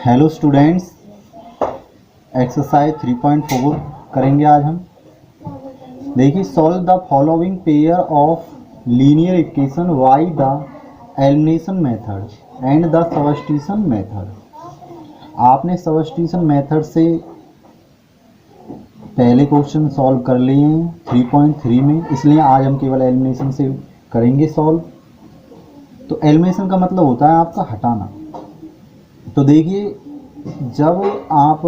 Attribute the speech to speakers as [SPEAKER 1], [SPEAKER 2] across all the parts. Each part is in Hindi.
[SPEAKER 1] हेलो स्टूडेंट्स, एक्सरसाइज 3.4 करेंगे आज हम। देखिए, solve the following pair of linear equation by the elimination method and the substitution method. आपने सब्स्टिट्यूशन मेथड से पहले क्वेश्चन सॉल्व कर लिए हैं 3.3 में, इसलिए आज हम केवल एलिमिनेशन से करेंगे सॉल्व। तो एलिमिनेशन का मतलब होता है आपका हटाना। तो देखिए, जब आप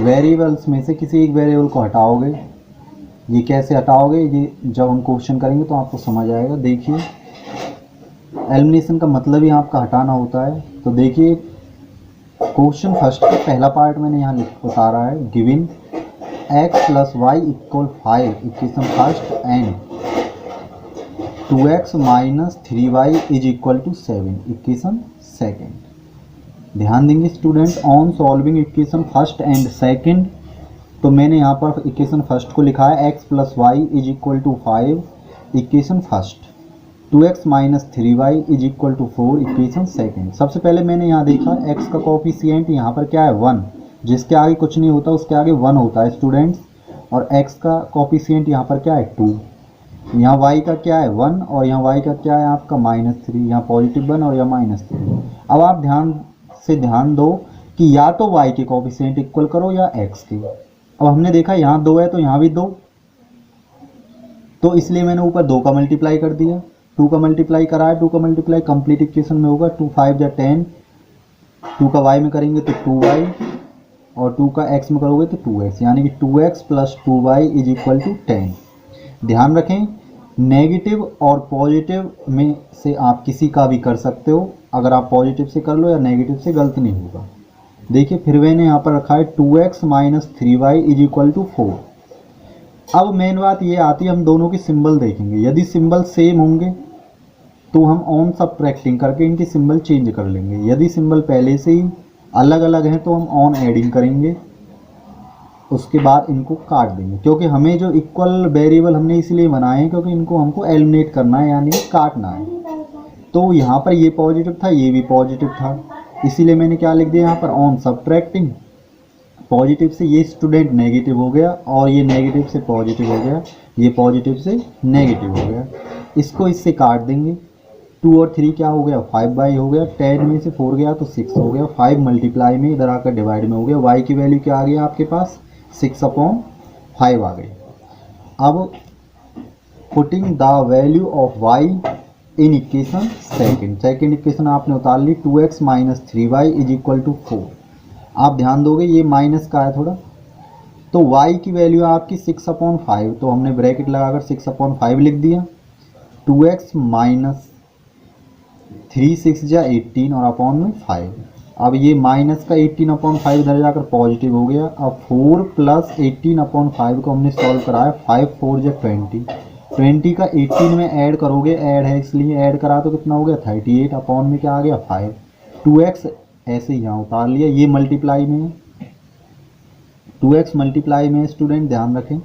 [SPEAKER 1] वेरिएबल्स में से किसी एक वेरिएबल को हटाओगे, ये कैसे हटाओगे, ये जब हम क्वेश्चन करेंगे तो आपको समझ आएगा। देखिए, एलिमिनेशन का मतलब ही आपका हटाना होता है। तो देखिए, क्वेश्चन फर्स्ट का पहला पार्ट मैंने यहाँ बता रहा है, given x plus y equal 5 equation first and 2x minus 3y is equal to 7 equation second. ध्यान देंगे student, on solving equation first and second, तो मैंने यहाँ पर इक्वेशन फर्स्ट को लिखा है x plus y is equal to 5 equation first, 2x minus 3y is equal to 4 equation second. सबसे पहले मैंने यहाँ देखा x का कोफिशिएंट यहाँ पर क्या है 1, जिसके आगे कुछ नहीं होता उसके आगे 1 होता है स्टूडेंट्स, और x का कोफिशिएंट यहाँ पर क्या है 2, यहाँ y का क्या है 1 और यहाँ y का क्या है आपका -3, यहाँ पॉजिटिव 1 और यहाँ -3। अब आप ध्यान दो कि या तो y के कोफिशिएंट इक्वल करो या x के। अब हमने देखा यहाँ 2 है तो यहाँ भी 2, तो इसलिए मैंने ऊपर 2 का मल्टीप्लाई कर दिया, 2 का मल्टीप्लाई करा है, 2 का मल्टीप्लाई कंप्लीट इक्वेशन में होगा, 2 5 या 10, 2 का y में करेंगे तो 2y और 2 का x में करोगे तो 2x, यानी कि 2x plus 2y is equal to 10। ध्यान रखें, नेगेटिव और पॉजिटिव में से आप किसी का भी कर सकते हो, अगर आप पॉजिटिव से कर लो या नेगेटिव से, गलत नहीं होगा। देखिए, फिर मैंने यहाँ पर रखा है 2x minus 3y is equal to 4। अब मेन बात ये आती है, हम दोनों की सिंबल देखेंगे। यदि सिंबल सेम होंगे तो हम ऑन सबट्रैक्टिंग करके इनकी सिंबल चेंज कर लेंगे। यदि सिंबल पहले से ही अलग अलग हैं तो हम ऑन एडिंग करेंगे, उसके बाद इनको काट देंगे, क्योंकि हमें जो इक्वल वेरिएबल हमने इसलिए बनाए हैं क्योंकि इनको हमको एलिमिनेट करना है, यानी काटना है। तो यहाँ पर ये पॉजिटिव था, ये भी पॉजिटिव था, इसीलिए मैंने क्या लिख दिया यहाँ पर ऑन सबट्रैक्टिंग। पॉजिटिव से ये स्टूडेंट नेगेटिव हो गया और ये नेगेटिव से पॉजिटिव हो गया, ये पॉजिटिव से नेगेटिव हो गया। इसको इससे काट देंगे, 2 और 3 क्या हो गया 5y हो गया, 10 में से 4 गया तो 6 हो गया, 5 मल्टीप्लाई में इधर आकर डिवाइड में हो गया। y की वैल्यू क्या आ गई आपके पास 6/5 आ गई। अब putting the value of y in equation second equation आपने उतार ली, 2x minus 3y is equal to 4। आप ध्यान दोगे ये माइनस का है थोड़ा, तो y की वैल्यू है आपकी 6/5, तो हमने ब्रैकेट लगाकर 6/5 लिख दिया। 2x माइनस 3 6 या 18 और अपॉन में 5। अब ये माइनस का 18/5 इधर जाकर पॉजिटिव हो गया। अब 4 प्लस 18/5 को हमने सॉल्व कराया, 5 4 या 20 का 18 में ऐड करोगे, ऐड है इसलिए ऐड करा तो कितना हो गया 38, अपॉन में क्या आ गया 5। 2x ऐसे ही यहाँ उतार लिया, ये मल्टीप्लाई में है, 2x मल्टीप्लाई में स्टूडेंट ध्यान रखें।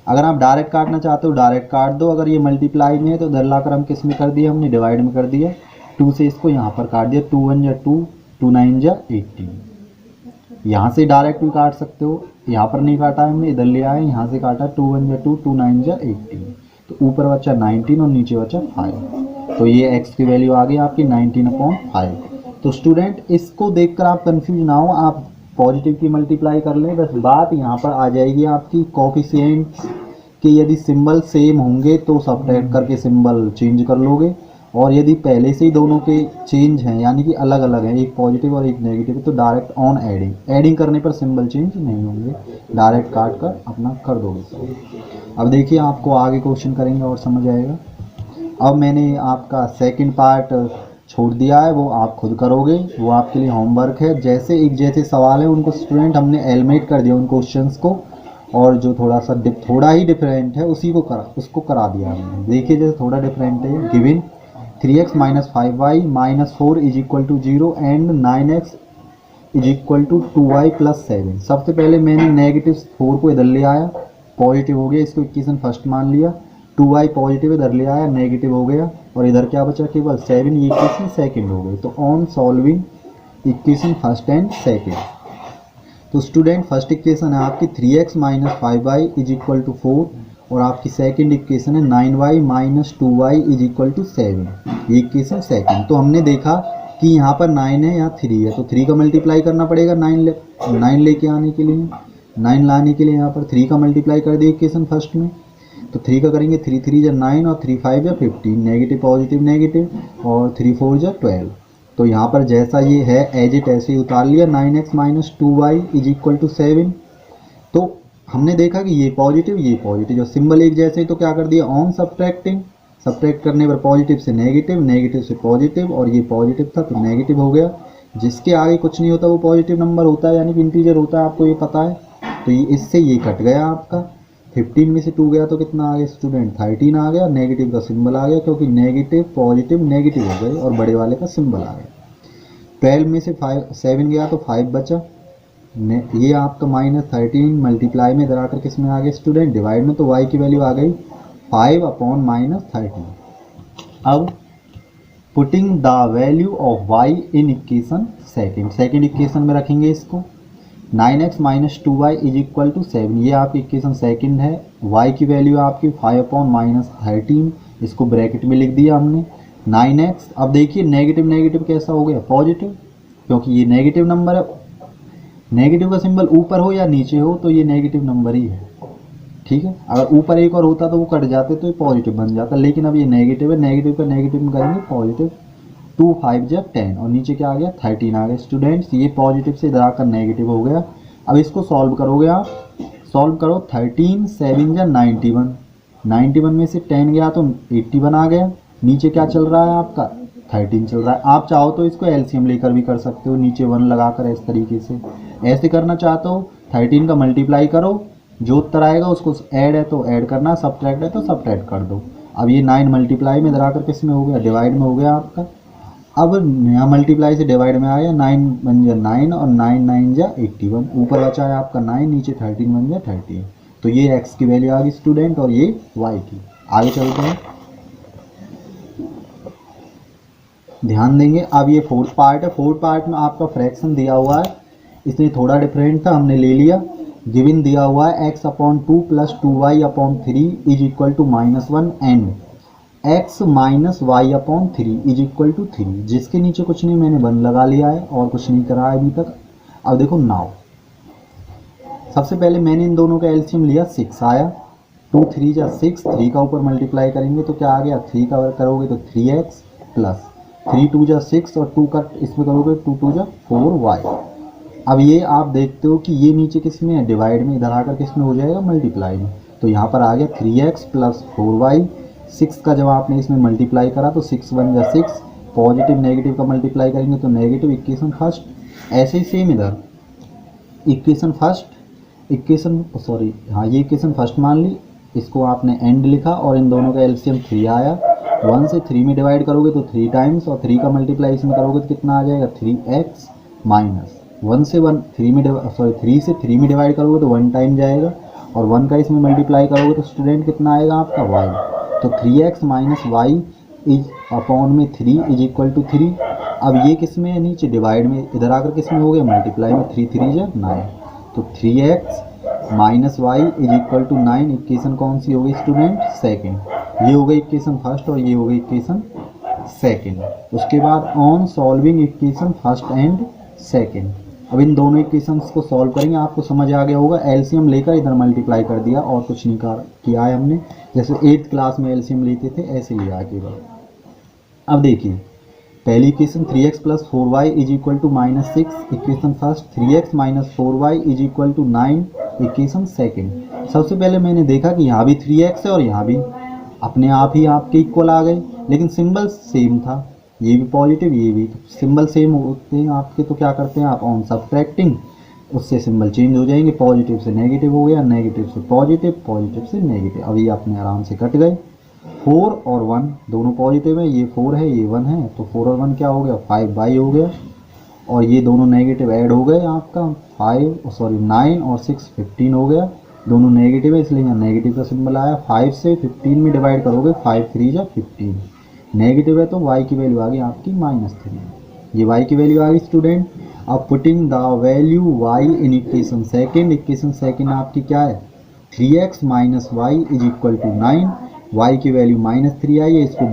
[SPEAKER 1] अगर आप डायरेक्ट काटना चाहते हो डायरेक्ट काट दो, अगर ये मल्टीप्लाई में है तो इधर लाकर हम किस में कर दिया, हमने डिवाइड में कर दिया, 2 से इसको यहाँ पर काट दिया, 2 1 या 2, 2 9 या 18। यहाँ से डायरेक्ट भी काट सकते हो, यहाँ पर नहीं काटा हमने, इधर ले आए, यहाँ से काटा, 2 1 या 2, 2 9 या 18, तो ऊपर बचा 19 और नीचे बचा 5, तो ये x की वैल्यू आ गई आपकी 19/5। तो स्टूडेंट इसको देखकर आप कंफ्यूज ना हो, आप पॉजिटिव की मल्टीप्लाई कर लें, बस बात यहाँ पर आ जाएगी आपकी कोफिशिएंट्स के। यदि सिंबल सेम होंगे तो सबट्रैक्ट करके सिंबल चेंज कर लोगे, और यदि पहले से ही दोनों के चेंज हैं, यानी कि अलग अलग हैं, एक पॉजिटिव और एक नेगेटिव, तो डायरेक्ट ऑन एडिंग करने पर सिंबल चेंज नहीं होंगे, डायरेक्ट काट कर अपना कर दोगे। अब देखिए, आपको आगे क्वेश्चन करेंगे और समझ आएगा। अब मैंने आपका सेकंड पार्ट छोड़ दिया है, वो आप खुद करोगे, वो आपके लिए होमवर्क है। जैसे सवाल है उनको स्टूडेंट हमने एलिमिनेट कर दिया उन क्वेश्चंस को, और जो थोड़ा ही डिफरेंट है उसको करा दिया हमने। देखिए, जैसे थोड़ा डिफरेंट है, given 3x minus 5y minus 4 is equal to 0 and 9x is equal to 2y plus 7। सबसे पहले मैंने नेगेटिव 4 को इधर ले आया, पॉजिटिव हो गया, इसको इक्वेशन फर्स्ट मान लिया। 2y पॉजिटिव इधर ले आया, नेगेटिव हो गया, और इधर क्या बचा केवल 7, ये इक्वेशन सेकेंड हो गई। तो on solving equation first and second, तो स्टूडेंट फर्स्ट इक्वेशन है आपकी 3x minus 5y is equal to 4, और आपकी सेकेंड इक्वेशन है 9y minus 2y is equal to 7, ये इक्वेशन सेकेंड। तो हमने देखा कि यहाँ पर 9 है, यहाँ 3 है, तो 3 का मल्टीप्लाई करना पड़ेगा 9 लेके आने के लिए, 9 लाने के लिए यहाँ पर 3 का मल्टीप्लाई कर दिया इक्वेशन फर्स्ट में। तो 3 का करेंगे, 3 3 जा 9 और 3 5 जा 15, नेगेटिव पॉजिटिव नेगेटिव, और 3 4 जा 12। तो यहाँ पर जैसा ये है एज इट ऐसे ही उतार लिया, 9x minus 2y is equal to 7। तो हमने देखा कि ये पॉजिटिव जो सिंबल एक जैसे ही, तो क्या कर दिया ऑन सब्ट्रैक्टिंग, सब्ट्रैक्ट करने पर पॉजिटिव से नेगेटिव, नेगेटिव से पॉजिटिव, और ये पॉजिटिव था तो नेगेटिव हो गया। जिसके आगे कुछ नहीं होता वो पॉजिटिव नंबर होता है, यानी कि इंटीजर होता है, आपको ये पता है। तो ये इससे ये कट गया आपका, 15 में से 2 गया तो कितना आ गया स्टूडेंट, 13 आ गया, नेगेटिव का सिंबल आ गया, क्योंकि नेगेटिव पॉजिटिव नेगेटिव हो गए और बड़े वाले का सिंबल आ गया। 12 में से 7 गया तो 5 बचा, ये आपका माइनस 13 मल्टीप्लाई में इधर आकर किस में आ गया स्टूडेंट, डिवाइड में, तो y की वैल्यू आ गई 5 अपॉन माइनस 13। अब putting the value of y in equation second equation में रखेंगे इसको, 9x minus 2y is equal to 7, ये आपकी इक्वेशन सेकेंड है। y की वैल्यू आपकी 5 अपॉन माइनस 13, इसको ब्रैकेट में लिख दिया हमने 9x। अब देखिए नेगेटिव नेगेटिव कैसा हो गया पॉजिटिव, क्योंकि ये नेगेटिव नंबर है, नेगेटिव का सिंबल ऊपर हो या नीचे हो तो ये नेगेटिव नंबर ही है, ठीक है। अगर ऊपर एक और होता तो वो कट जाते तो ये पॉजिटिव बन जाता, लेकिन अब ये नेगेटिव है, नेगेटिव का नेगेटिव में करेंगे पॉजिटिव, 2 5 जा 10, और नीचे क्या आ गया 13 आ गया स्टूडेंट्स। ये पॉजिटिव से इधर आकर नेगेटिव हो गया। अब इसको सॉल्व करोगे आप, सॉल्व करो, 13 7 जा 91 में से 10 गया तो 81 आ गया, नीचे क्या चल रहा है आपका 13 चल रहा है। आप चाहो तो इसको एलसीएम लेकर भी कर सकते हो, नीचे 1 लगाकर इस तरीके से। ऐसे करना चाहते हो 13 का मल्टीप्लाई करो, जो उत्तर आएगा उसको ऐड है तो ऐड करना, सब्ट्रैक्ट है तो सब्ट्रैक्ट कर दो। अब ये 9 मल्टीप्लाई में इधर आकर किस में हो गया, डिवाइड में हो गया आपका। अब यहाँ मल्टीप्लाई से डिवाइड में आया, 9 बन जा 9 और 9 9 जा 81, ऊपर बचा है आपका 9, नीचे 13 बन जा 13। तो ये x की वैल्यू आ गई स्टूडेंट और ये y की। आगे चलते हैं, ध्यान देंगे। अब ये फोर्थ पार्ट है, फोर्थ पार्ट में आपका फ्रैक्शन दिया हुआ है, इसलिए थोड़ा डिफरेंट था, हमने ले लिया। गिवन दिया हुआ है x upon 2 plus 2y upon 3 is equal to -1 and x minus y upon 3 is equal to 3, जिसके नीचे कुछ नहीं, मैंने 1 लगा लिया है और कुछ नहीं करा है अभी तक। अब देखो नाउ, सबसे पहले मैंने इन दोनों का एलसीएम लिया, 6 आया, 2 3 जा 6, 3 का ऊपर मल्टीप्लाई करेंगे तो क्या आ गया, 3 का करोगे तो 3x प्लस 3 2 जा 6 और 2 का इसमें करोगे 2 2 जा 4y। अब ये आप देखते हो कि ये नीचे किस में है, डिवाइड में, इधर आकर किस में हो जाएगा, मल्टीप्लाई में। तो यहाँ पर आ गया 3x प्लस 4y। 6 का जब आपने इसमें मल्टीप्लाई करा तो 6 1 जा 6, पॉजिटिव नेगेटिव का मल्टीप्लाई करेंगे तो नेगेटिव, इक्वेशन फर्स्ट। ऐसे ही सेम इधर इक्वेशन फर्स्ट, ये इक्वेशन फर्स्ट मान ली, इसको आपने एंड लिखा और इन दोनों का एलसीएम 3 आया। 1 से 3 में डिवाइड करोगे तो 3 टाइम्स, और 3 का मल्टीप्लाई इसमें करोगे तो कितना आ जाएगा, 3x माइनस 3 से 3 में डिवाइड करोगे तो 1 टाइम जाएगा, और 1 का इसमें मल्टीप्लाई करोगे तो स्टूडेंट कितना आएगा आपका y। तो 3x minus Y is upon में 3 इज इक्वल टू 3। अब ये किस में है, नीचे डिवाइड में, इधर आकर किस में हो गया, मल्टीप्लाई में, 3 3 जा 9। तो 3x minus Y is equal to 9, equation कौन सी हो गई स्टूडेंट, सेकेंड। ये हो गई इक्वेशन फर्स्ट और ये हो गई इक्वेशन सेकेंड। उसके बाद on solving equation first and second, अब इन दोनों इक्वेशंस को सॉल्व करेंगे, आपको समझ आ गया होगा। एलसीएम लेकर इधर मल्टीप्लाई कर दिया और कुछ नहीं किया है हमने, जैसे 8th क्लास में एलसीएम लेते थे ऐसे लिया है केवल। अब देखिए पहली equation 3x plus 4y is equal to -6, equation first, 3x minus 4y is equal to 9, equation second. सबसे पहले मैंने देखा कि यहाँ भी 3x है और यहाँ भी अपने आप ही आपके इक्वल आ गए, लेकिन सिंबल सेम था, ये भी पॉजिटिव ये भी, सिंबल सेम होते हैं आपके तो क्या करते हैं आप ऑन सब्ट्रैक्टिंग, उससे सिंबल चेंज हो जाएंगे, पॉजिटिव से नेगेटिव हो गया, नेगेटिव से पॉजिटिव, पॉजिटिव से नेगेटिव। अभी अपने आराम से कट गए। 4 और 1 दोनों पॉजिटिव है, ये 4 है ये 1 है, तो 4 और 1 क्या हो गया, 5y हो गया, और ये दोनों नेगेटिव ऐड हो गए आपका 9 और 6 15 हो गया। दोनों नेगेटिव है इसलिए यहाँ नेगेटिव का सिंबल आया। 5 से 15 में डिवाइड करोगे 5 3 जा 15, नेगेटिव है तो y की वैल्यू आ गई आपकी -3, ये y की वैल्यू आ गई स्टूडेंट। अब putting the value y in equation second आपकी क्या है 3x minus Y is equal to 9, y की वैल्यू -3 आई है, इसको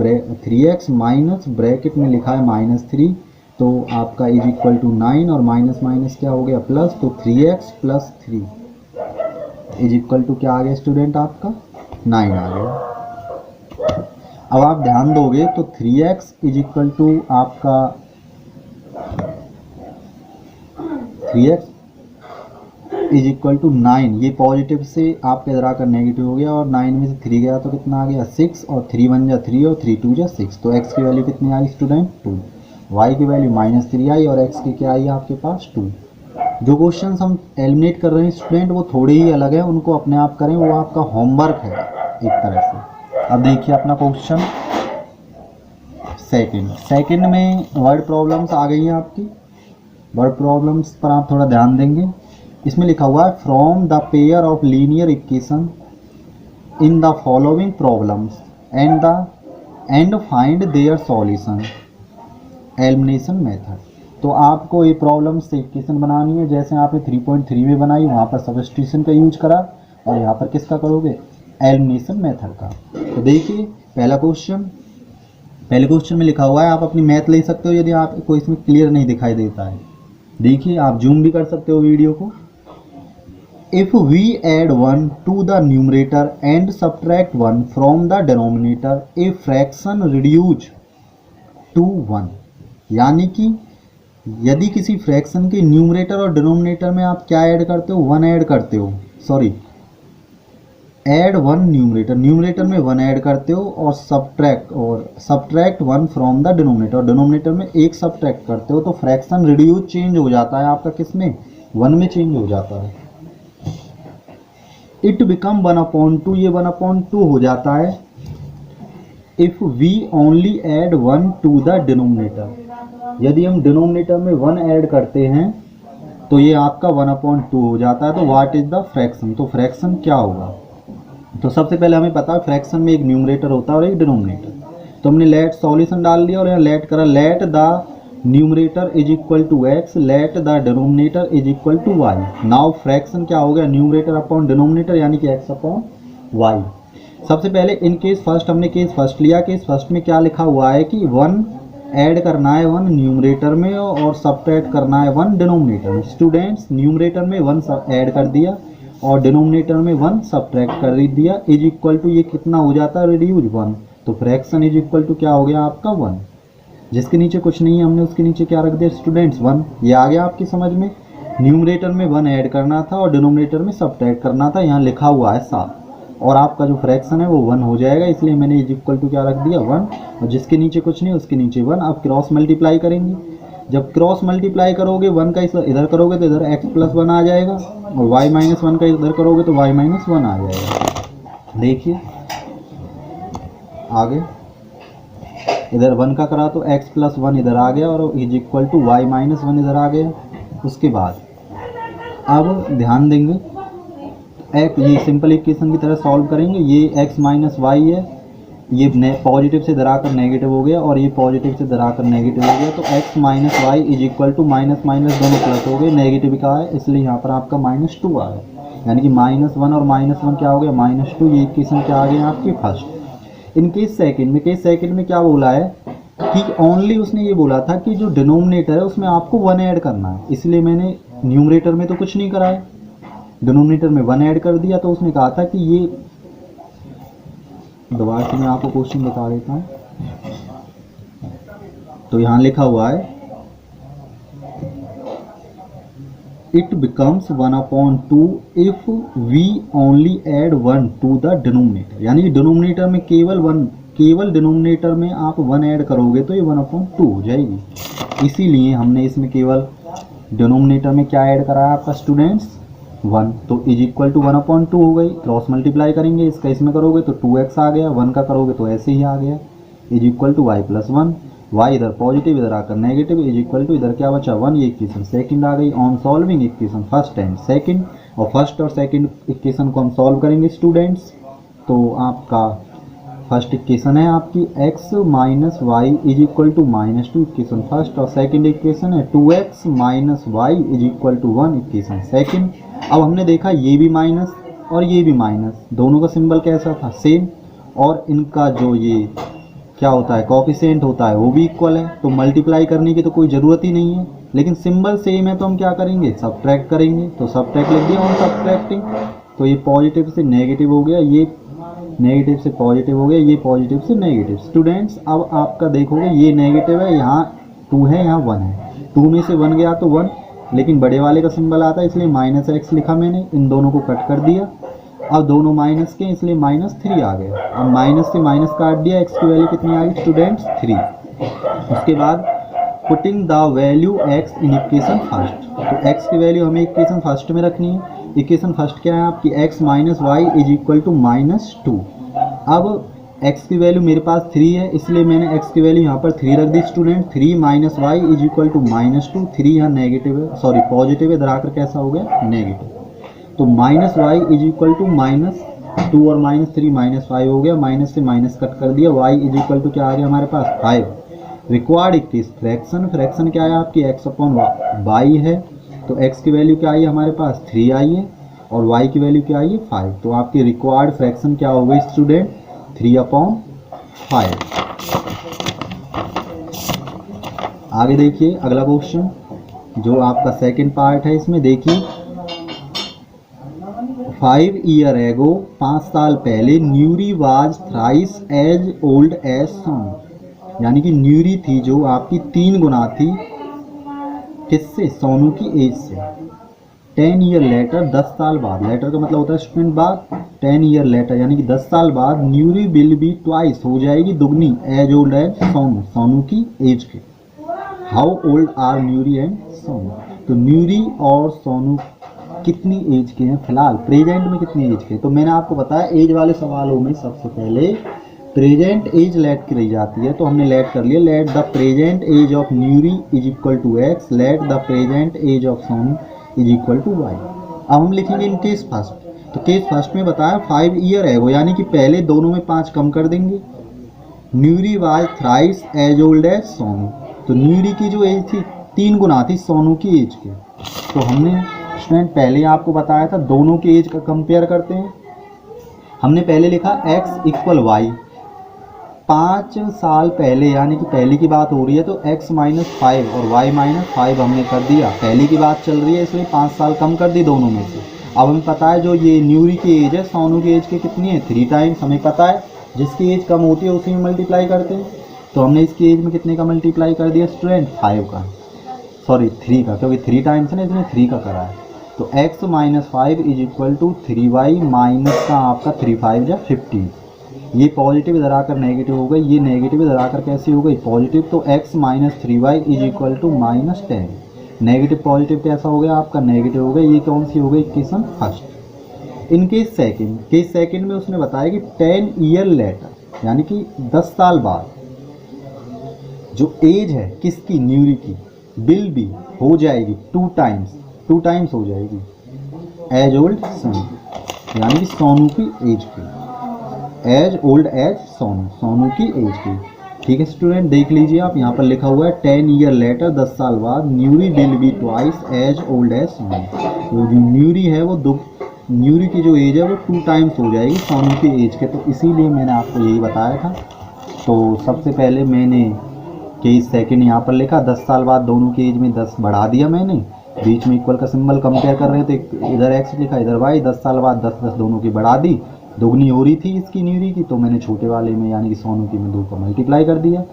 [SPEAKER 1] 3x माइनस ब्रैकेट में लिखा है -3, तो आपका इज इक्वल टू 9 और माइनस माइनस क्या हो गया प्लस, तो 3x plus 3 is equal to क्या आ गया स्टूडेंट आपका 9 आ गया। अब आप ध्यान दोगे तो 3x इज इक्वल टू आपका 3x इज इक्वल टू 9, ये पॉजिटिव से आपके इधर आकर नेगेटिव हो गया और 9 में से 3 गया तो कितना आ गया 6, और 3 1 जा 3 और 3 2 जा 6, तो x की वैल्यू कितनी आई स्टूडेंट 2, y की वैल्यू -3 आई और x की क्या आई आपके पास 2। जो क्वेश्चन हम एलिमिनेट कर रहे हैं स्टूडेंट वो थोड़े ही अलग है, उनको अपने आप करें, वो आपका होमवर्क है एक तरह से। अब देखिए अपना क्वेश्चन सेकंड में वर्ड प्रॉब्लम्स आ गई हैं आपकी। वर्ड प्रॉब्लम्स पर आप थोड़ा ध्यान देंगे। इसमें लिखा हुआ है from the pair of linear equation in the following problems and find their solution elimination method. तो आपको ये प्रॉब्लम से इक्वेशन बनानी है, जैसे आपने 3.3 में बनाई वहाँ पर सब्स्टिट्यूशन का यूज करा और यहाँ पर किसका करोगे एलिमिनेशन मेथड का। तो देखिए पहले क्वेश्चन में लिखा हुआ है, आप अपनी मैथ ले सकते हो यदि आपको इसमें क्लियर नहीं दिखाई देता है। देखिए आप जूम भी कर सकते हो वीडियो को। If we add 1 to the numerator and subtract 1 from the denominator a fraction reduce to 1, यानी कि यदि किसी फ्रैक्शन के न्यूमरेटर और डिनोमिनेटर में आप क्या ऐड करते हो 1 ऐड करते हो, सॉरी ऐड 1 न्यूमरेटर में 1 ऐड करते हो और सब्ट्रैक्ट 1 फ्रॉम द डिनोमिनेटर में 1 सब्ट्रैक्ट करते हो, तो फ्रैक्शन रिड्यूस चेंज हो जाता है आपका किसमें 1 में चेंज हो जाता है। इट बिकम 1/2, ये 1/2 हो जाता है if we only add 1 to the denominator, यदि हम डिनोमिनेटर में 1 ऐड करते हैं तो ये आपका 1/2 हो जाता है। तो व्हाट इज द फ्रैक्शन, तो फ्रैक्शन क्या होगा। तो सबसे पहले हमें पता है फ्रैक्शन में एक न्यूमरेटर होता है और एक डिनोमिनेटर, तो हमने लेट सॉल्यूशन डाल दिया और यहाँ लेट करा, let the numerator is equal to x, let the denominator is equal to y। Now fraction क्या हो गया न्यूमरेटर अपॉन डिनोमिनेटर यानी कि x अपॉन y। सबसे पहले इन केस फर्स्ट हमने केस फर्स्ट लिया, केस फर्स्ट में क्या लिखा हुआ है कि 1 ऐड करना है 1 न्यूमरेटर में और सब्ट्रैक्ट करना है 1 डिनोमिनेटर में। स्टूडेंट्स न्यूमरेटर में 1 ऐड कर दिया और डिनोमिनेटर में 1 सब्ट्रैक्ट कर दिया, इज इक्वल टू ये कितना हो जाता है रिड्यूज 1, तो फ्रैक्शन इज इक्वल टू क्या हो गया आपका 1। जिसके नीचे कुछ नहीं है हमने उसके नीचे क्या रख दिया स्टूडेंट्स 1। ये आ गया आपकी समझ में, न्यूमरेटर में 1 ऐड करना था और डिनोमिनेटर में सब्ट्रैक्ट करना था, यहाँ लिखा हुआ है 7 और आपका जो फ्रैक्शन है वो 1 हो जाएगा, इसलिए मैंने इज इक्वल टू क्या रख दिया 1, और जिसके नीचे कुछ नहीं उसके नीचे 1। अब क्रॉस मल्टीप्लाई करेंगे, जब क्रॉस मल्टीप्लाई करोगे 1 का इधर करोगे तो इधर x प्लस 1 आ जाएगा और y माइनस 1 का इधर करोगे तो y माइनस 1 आ जाएगा। देखिए आगे इधर 1 का करा तो x प्लस 1 इधर आ गया और is equal to y minus 1 इधर आ गया। उसके बाद अब ध्यान देंगे ये सिंपल इक्वेशन की तरह सॉल्व करेंगे, ये x माइनस वाई है, ये पॉजिटिव से इधर आकर नेगेटिव हो गया और ये पॉजिटिव से इधर आकर नेगेटिव हो गया, तो x minus Y is equal to minus minus दोनों प्लस हो गए, नेगेटिव का है इसलिए यहाँ पर आपका -2 आ गया, यानी कि -1 और -1 क्या हो गया -2। ये इक्वेशन क्या आ गया आपकी फर्स्ट। इन केस सेकंड में क्या बोला है कि ओनली उसने ये बोला था कि जो डिनोमिनेटर है उसमें आपको 1 ऐड करना है, इसलिए मैंने न्यूमरेटर में तो कुछ नहीं करा है, डिनोमिनेटर में 1 ऐड कर दिया। तो उसने कहा था कि ये दोबारा से मैं आपको क्वेश्चन बता देता हूँ। तो यहाँ लिखा हुआ है it becomes 1/2 if we only add 1 to the denominator, यानी डिनोमिनेटर में केवल डिनोमिनेटर में आप 1 ऐड करोगे तो ये 1/2 हो जाएगी। इसीलिए हमने इसमें केवल डिनोमिनेटर में क्या ऐड करा है आपका स्टूडेंट्स 1, तो इज इक्वल टू 1/2 हो गई। क्रॉस मल्टीप्लाई करेंगे, इसका इसमें करोगे तो 2x आ गया, 1 का करोगे तो ऐसे ही आ गया, is equal to y plus 1, y इधर पॉजिटिव इधर आकर नेगेटिव, इज इक्वल टू इधर क्या बचा 1। ये इक्वेशन सेकंड आ गई। On solving equation first and second, और फर्स्ट और सेकंड इक्वेशन को हम सॉल्व करेंगे स्टूडेंट्स। तो आपका फर्स्ट इक्वेशन है आपकी x minus Y is equal to -2 equation first, और सेकंड इक्वेशन है 2x minus Y is equal to 1 equation second. अब हमने देखा ये भी माइनस और ये भी माइनस, दोनों का सिंबल कैसा था, सेम, और इनका जो ये क्या होता है कोफिशिएंट होता है वो भी इक्वल है, तो मल्टीप्लाई करने की तो कोई ज़रूरत ही नहीं है। लेकिन सिंबल सेम है तो हम क्या करेंगे, सब्ट्रैक्ट करेंगे। तो सब्ट्रैक्ट लिख दिया ऑन सब्ट्रैक्टिंग, तो ये पॉजिटिव से नेगेटिव हो गया, ये नेगेटिव से पॉजिटिव हो गया, ये पॉजिटिव से नेगेटिव। स्टूडेंट्स अब आपका देखोगे ये नेगेटिव है, यहाँ 2 है, यहाँ 1 है, 2 में से 1 गया तो 1, लेकिन बड़े वाले का सिंबल आता है इसलिए -x लिखा मैंने, इन दोनों को कट कर दिया। अब दोनों माइनस के इसलिए -3 आ गया। अब माइनस से माइनस काट दिया, x की वैल्यू कितनी आ गई स्टूडेंट्स 3। उसके बाद putting the value x in equation first, तो x की वैल्यू हमें इक्वेशन फर्स्ट में रखनी है। इक्वेशन फर्स्ट क्या है आपकी, x minus Y is equal to -2। अब x की वैल्यू मेरे पास 3 है इसलिए मैंने x की वैल्यू यहाँ पर 3 रख दी student. 3 minus Y is equal to -2, 3 यहाँ नेगेटिव है, सॉरी पॉजिटिव है, इधर आकर कैसा हो गया नेगेटिव। तो minus Y is equal to -2 और -3 -5 हो गया, माइनस से माइनस कट कर दिया, y इज इक्वल टू क्या आ गया हमारे पास 5। रिक्वायर्ड इक्वेशन फ्रैक्शन, फ्रैक्शन क्या है आपकी x अपॉन वाई है, तो x की वैल्यू क्या आई है हमारे पास 3 आई है और y की वैल्यू क्या आई है 5। तो आपकी रिक्वायर्ड फ्रैक्शन क्या हो गई स्टूडेंट 3/5। आगे देखिए अगला क्वेश्चन जो आपका सेकंड पार्ट है, इसमें देखिए 5 ईयर एगो 5 साल पहले Nuri was thrice as old as son, यानी कि न्यूरी थी जो आपकी 3 गुना थी किससे, सोनू की एज से। 10 ईयर लेटर 10 साल बाद, लेटर का मतलब होता है स्टूडेंट बाद, 10 ईयर लेटर यानी कि 10 साल बाद न्यूरी विल बी ट्वाइस हो जाएगी दुगनी as old as Sonu, Sonu की एज के। How old are Nuri and Sonu, तो न्यूरी और सोनू कितनी एज के हैं फिलहाल, प्रेजेंट में कितनी एज के। तो मैंने आपको बताया एज वाले सवालों में सबसे पहले प्रेजेंट एज लेट की रही जाती है, तो हमने लेट कर लिया, let the present age of Nuri is equal to x, let the present age of Sonu is equal to y। अब हम लिखेंगे इन केस फर्स्ट, तो केस फर्स्ट में बताया 5 ईयर है वो, यानी कि पहले दोनों में 5 कम कर देंगे। Nuri was thrice as old as Sonu, तो न्यूरी की जो एज थी 3 गुना थी सोनू की एज के। तो हमने स्टूडेंट पहले आपको बताया था दोनों की एज का कंपेयर करते हैं। हमने पहले लिखा x इक्वल वाई, 5 साल पहले यानी कि पहले की बात हो रही है तो x माइनस 5 और y माइनस 5 हमने कर दिया, पहले की बात चल रही है इसलिए 5 साल कम कर दी दोनों में से। अब हमें पता है जो ये न्यूरी की एज है सोनू की एज के कितनी है 3 टाइम्स, हमें पता है जिसकी एज कम होती है उसी में मल्टीप्लाई करते हैं। तो हमने इसकी एज में कितने का मल्टीप्लाई कर दिया स्टूडेंट 5 का, सॉरी 3 का, क्योंकि 3 टाइम्स है ना इसमें 3 का करा है। तो x minus 5 is equal to 3y minus का आपका 3 5 या 15, ये पॉजिटिव इधर आकर नेगेटिव हो गई, ये नेगेटिव इधर आकर कैसी हो गई पॉजिटिव, तो x minus 3y is equal to -10। Negative positive कैसा हो गया आपका नेगेटिव हो गया, ये कौन सी हो गई equation first. In case second, case second में उसने बताया कि 10 ईयर लेटर यानी कि 10 साल बाद जो एज है किसकी न्यूरी की विल बी हो जाएगी 2 टाइम्स हो जाएगी एज ओल्ड सोनू, यानी कि सोनू की एज की, age old as Sonu, Sonu की एज की। ठीक है स्टूडेंट, देख लीजिए आप यहाँ पर लिखा हुआ है 10 ईयर लेटर 10 साल बाद Nuri will be twice as old as Sonu, तो जो न्यूरी है वो न्यूरी की जो एज है वो 2 टाइम्स हो जाएगी सोनू की एज के। तो इसीलिए मैंने आपको यही बताया था। तो सबसे पहले मैंने केस सेकंड यहाँ पर लिखा, 10 साल बाद दोनों की एज में 10 बढ़ा दिया मैंने, बीच में इक्वल का सिंबल कंपेयर कर रहे थे, इधर x लिखा इधर y, 10 साल बाद 10 दोनों की बढ़ा दी, दोगुनी हो रही थी इसकी न्यूरी की, तो मैंने छोटे वाले में यानी कि सोनू की में 2 का मल्टीप्लाई कर दिया,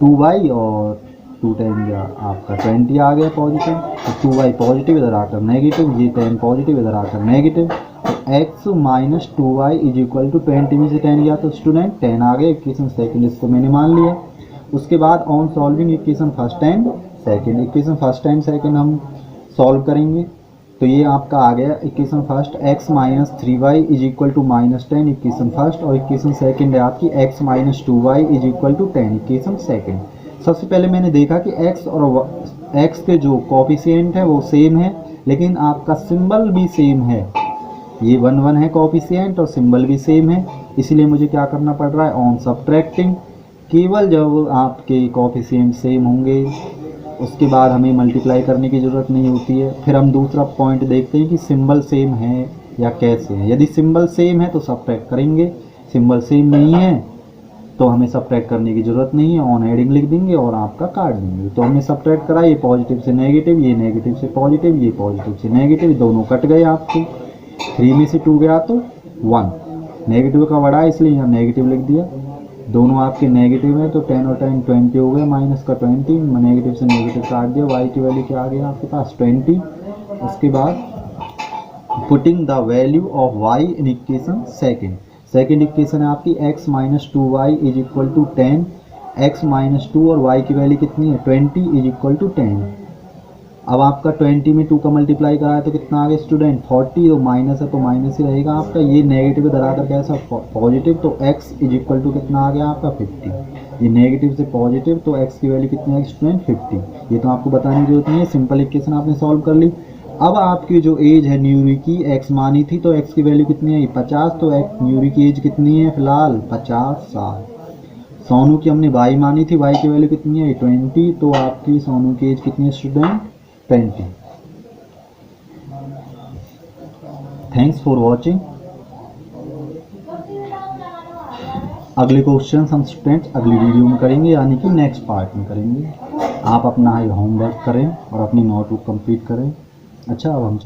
[SPEAKER 1] 2y और 2 10 या आपका 20 आ गया पॉजिटिव, तो 2y पॉजिटिव इधर आकर नेगेटिव, ये 10 पॉजिटिव इधर आकर नेगेटिव, तो x minus 2y is equal to 20 में से 10 गया तो स्टूडेंट 10 आ गए, इक्वेशन सेकेंड इसको मैंने मान लिया। उसके बाद on solving equation first and second, equation first and second हम सॉल्व करेंगे। तो ये आपका आ गया equation first x minus 3y is equal to -10 equation first, और इक्वेशन सेकेंड है आपकी x minus 2y is equal to 10 equation second. सबसे पहले मैंने देखा कि x और x के जो कोफिशिएंट है वो सेम है, लेकिन आपका सिंबल भी सेम है, ये 1 1 है कोफिशिएंट और सिंबल भी सेम है, इसलिए मुझे क्या करना पड़ रहा है, ऑन सब्ट्रैक्टिंग। केवल जब आपके कोफिशिएंट सेम होंगे उसके बाद हमें मल्टीप्लाई करने की ज़रूरत नहीं होती है। फिर हम दूसरा पॉइंट देखते हैं कि सिंबल सेम है या कैसे है। यदि सिंबल सेम है तो सब्ट्रैक्ट करेंगे, सिंबल सेम नहीं है तो हमें सब्ट्रैक्ट करने की ज़रूरत नहीं है, ऑन हेडिंग लिख देंगे और आपका काट देंगे। तो हमने सब्ट्रैक्ट करा, ये पॉजिटिव से नेगेटिव, ये नेगेटिव से पॉजिटिव, ये पॉजिटिव से नेगेटिव, दोनों कट गए आपके। 3 में से 2 गया तो 1, नेगेटिव का बड़ा है इसलिए यहाँ नेगेटिव लिख दिया। दोनों आपके नेगेटिव है तो 10 और 10 20 हो गया, माइनस का 20, नेगेटिव से नेगेटिव काट दिया। वाई की वैल्यू क्या आ गया आपके पास 20। उसके बाद putting the value of y in equation second equation है आपकी x minus 2y is equal to 10, x minus 2 और y की वैल्यू कितनी है 20 इज इक्वल टू 10। अब आपका 20 में 2 का मल्टीप्लाई करा है तो कितना आ गया स्टूडेंट 40, और माइनस है तो माइनस ही रहेगा आपका। ये नेगेटिव धराकर कैसा पॉजिटिव, तो x इज इक्वल टू कितना आ गया आपका 50। ये नेगेटिव से पॉजिटिव तो x की वैल्यू कितनी है स्टूडेंट 50। ये तो आपको बताने की जरूरत नहीं है, सिंपल इक्वेशन आपने सॉल्व कर ली। अब आपकी जो एज है न्यूरी की x मानी थी तो x की वैल्यू कितनी है 50, तो x न्यूरी की एज कितनी है फिलहाल 50 साल। सोनू की हमने y मानी थी, y की वैल्यू कितनी है 20, तो आपकी सोनू की एज कितनी है स्टूडेंट 20। Thanks for watching. अगले क्वेश्चन हम स्टूडेंट्स अगली वीडियो में करेंगे, यानी कि नेक्स्ट पार्ट में करेंगे। आप अपना होमवर्क करें और अपनी नोटबुक कंप्लीट करें। अच्छा, अब हम